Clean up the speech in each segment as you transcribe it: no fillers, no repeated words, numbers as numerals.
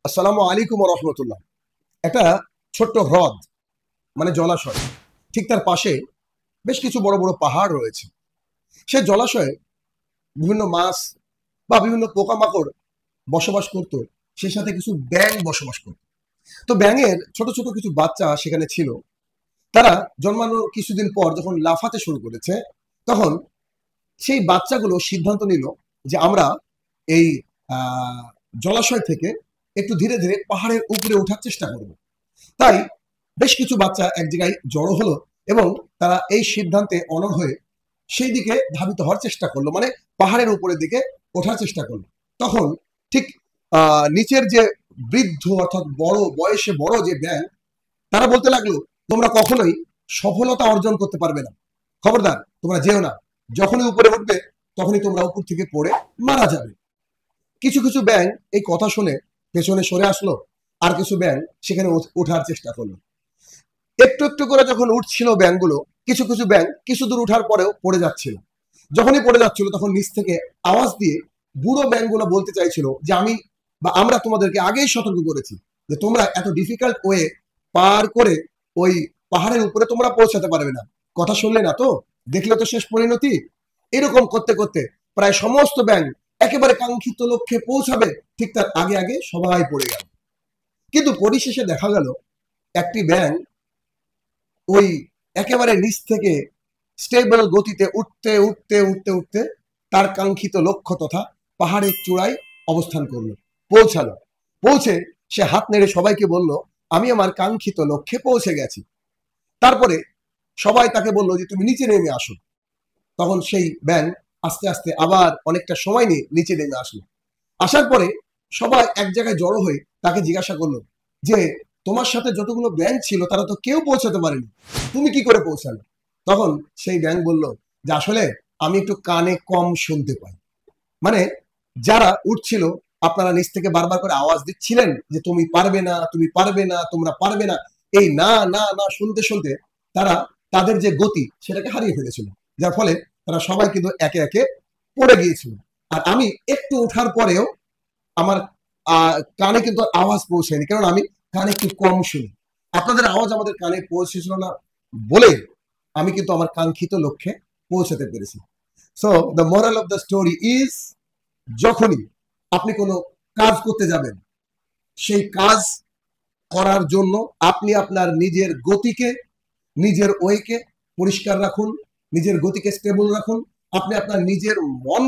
আসসালামু আলাইকুম রহমতুল্লাহ। একটা ছোট্ট হ্রদ মানে জলাশয়, ঠিক তার পাশে বেশ কিছু বড় বড় পাহাড় রয়েছে। সে জলাশয়ে বিভিন্ন মাছ বা বিভিন্ন পোকামাকড় বসবাস করত, সেই সাথে কিছু ব্যাঙ বসবাস করত। তো ব্যাঙের ছোট ছোট কিছু বাচ্চা সেখানে ছিল। তারা জন্মানোর কিছুদিন পর যখন লাফাতে শুরু করেছে, তখন সেই বাচ্চাগুলো সিদ্ধান্ত নিল যে আমরা এই আহ, জলাশয় থেকে একটু ধীরে ধীরে পাহাড়ের উপরে ওঠার চেষ্টা করব। তাই বেশ কিছু বাচ্চা এক জায়গায় জড়ো হলো এবং তারা এই সিদ্ধান্তে অনড় হয়ে সেই দিকে ধাবিত হওয়ার চেষ্টা করলো, মানে পাহাড়ের উপরের দিকে ওঠার চেষ্টা করলো। তখন ঠিক নিচের যে বৃদ্ধ অর্থাৎ বড় বয়সে বড় যে ব্যাঙ, তারা বলতে লাগলো, তোমরা কখনোই সফলতা অর্জন করতে পারবে না, খবরদার তোমরা যেও না, যখনই উপরে উঠবে তখনই তোমরা উপর থেকে পড়ে মারা যাবে। কিছু কিছু ব্যাঙ এই কথা শুনে পেছনে সরে আসলো, আর কিছু ব্যাঙ সেখানে ওঠার চেষ্টা করলো। একটু একটু করে যখন উঠছিল ব্যাঙগুলো, কিছু কিছু ব্যাঙ কিছু দূর উঠার পরেও পড়ে যাচ্ছিল। যখনই পড়ে যাচ্ছিল তখন নিচ থেকে আওয়াজ দিয়ে বুড়ো ব্যাঙগুলো বলতে চাইছিল যে আমি বা আমরা তোমাদেরকে আগেই সতর্ক করেছি যে তোমরা এত ডিফিকাল্ট ওয়ে পার করে ওই পাহাড়ের উপরে তোমরা পৌঁছাতে পারবে না। কথা শুনলে না তো, দেখলে তো শেষ পরিণতি। এরকম করতে করতে প্রায় সমস্ত ব্যাঙ একেবারে কাঙ্ক্ষিত লক্ষ্যে পৌঁছাবে, ঠিক তার আগে আগে সবাই পড়ে গেল। কিন্তু পরিশেষে দেখা গেল একটি ব্যাঙ ওই একেবারে নিচ থেকে স্টেবল গতিতে উঠতে উঠতে উঠতে উঠতে তার কাঙ্ক্ষিত লক্ষ্য তথা পাহাড়ের চূড়ায় অবস্থান করলো, পৌঁছালো। পৌঁছে সে হাত নেড়ে সবাইকে বলল, আমি আমার কাঙ্ক্ষিত লক্ষ্যে পৌঁছে গেছি। তারপরে সবাই তাকে বলল যে তুমি নিচে নেমে আসো। তখন সেই ব্যাঙ আস্তে আস্তে আবার অনেকটা সময় নিয়ে নিচে নেমে আসলো। আসার পরে সবাই এক জায়গায় জড়ো হয়ে তাকে জিজ্ঞাসা করলো যে তোমার সাথে যতগুলো ব্যাঙ ছিল তারা তো কেউ পৌঁছাতে পারেনি, তুমি কি করে পৌঁছালে? তখন সেই ব্যাঙ বলল যে আসলে আমি একটু কানে কম শুনতে পাই। মানে যারা উঠছিল, আপনারা নিচ থেকে বারবার করে আওয়াজ দিচ্ছিলেন যে তুমি পারবে না, তুমি পারবে না, তোমরা পারবে না, এই না না না শুনতে শুনতে তারা তাদের যে গতি সেটাকে হারিয়ে ফেলেছিল, যার ফলে তারা সবাই কিন্তু একে একে পড়ে গিয়েছিল। আর আমি একটু ওঠার পরেও আমার কানে কিন্তু আওয়াজ পৌঁছায়নি, কারণ আমি কানে একটু কম শুনি। আপনাদের আওয়াজ আমাদের কানে পৌঁছেছিল না বলে আমি কিন্তু আমার কাঙ্ক্ষিত লক্ষ্যে পৌঁছাতে পেরেছি। So the moral of the story is, যখনই আপনি কোনো কাজ করতে যাবেন, সেই কাজ করার জন্য আপনি আপনার নিজের গতিকে, নিজের ওয়েকে পরিষ্কার রাখুন, নিজের গতিকে স্টেবল রাখুন। আপনি আপনার নিজের মন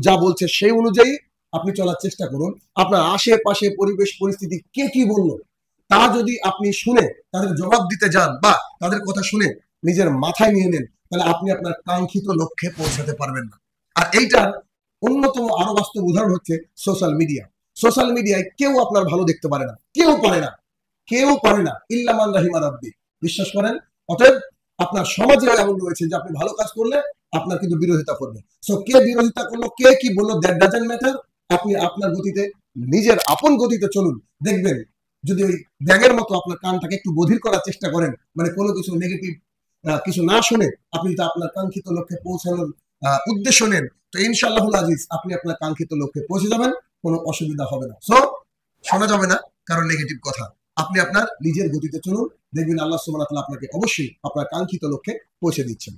যা বলছে সেই অনুযায়ী আপনি চলার চেষ্টা করুন। আপনার আশেপাশে পরিবেশ পরিস্থিতি কে কি বললো তা যদি আপনি শুনে তাদের জবাব দিতে যান বা তাদের কথা শুনে নিজের মাথায় নিয়ে নেন, তাহলে আপনি আপনার কাঙ্ক্ষিত লক্ষ্যে পৌঁছাতে পারবেন না। আর এইটার অন্যতম আরো বাস্তব উদাহরণ হচ্ছে সোশ্যাল মিডিয়া। সোশ্যাল মিডিয়ায় কেউ আপনার ভালো দেখতে পারে না, কেউ পারে না, কেউ পারে না, ইল্লা মান রাহিমা রাব্বি। বিশ্বাস করেন? অতএব আপনার সমাজে এমন রয়েছে যে আপনি ভালো কাজ করলে আপনার কিন্তু বিরোধিতা করবে। সো কে বিরোধিতা করলো, কে কি বললো, দ্যাট ডাজন্ট ম্যাটার। আপনি আপনার গতিতে, নিজের আপন গতিতে চলুন। দেখবেন যদি ওই ব্যাঙের মতো আপনার কানটাকে একটু বধির করার চেষ্টা করেন, মানে কোনো কিছু নেগেটিভ কিছু না শুনে আপনি যদি আপনার কাঙ্ক্ষিত লক্ষ্যে পৌঁছানোর উদ্দেশ্য নেন, তো ইনশাআল্লাহুল আজিজ আপনি আপনার কাঙ্ক্ষিত লক্ষ্যে পৌঁছে যাবেন, কোনো অসুবিধা হবে না। সো শোনা যাবে না কারণ নেগেটিভ কথা। আপনি আপনার নিজের গতিতে চলুন, দেখবেন আল্লাহ সুবহানাহু ওয়া তাআলা আপনাকে অবশ্যই আপনার কাঙ্ক্ষিত লক্ষ্যে পৌঁছে দিচ্ছেন।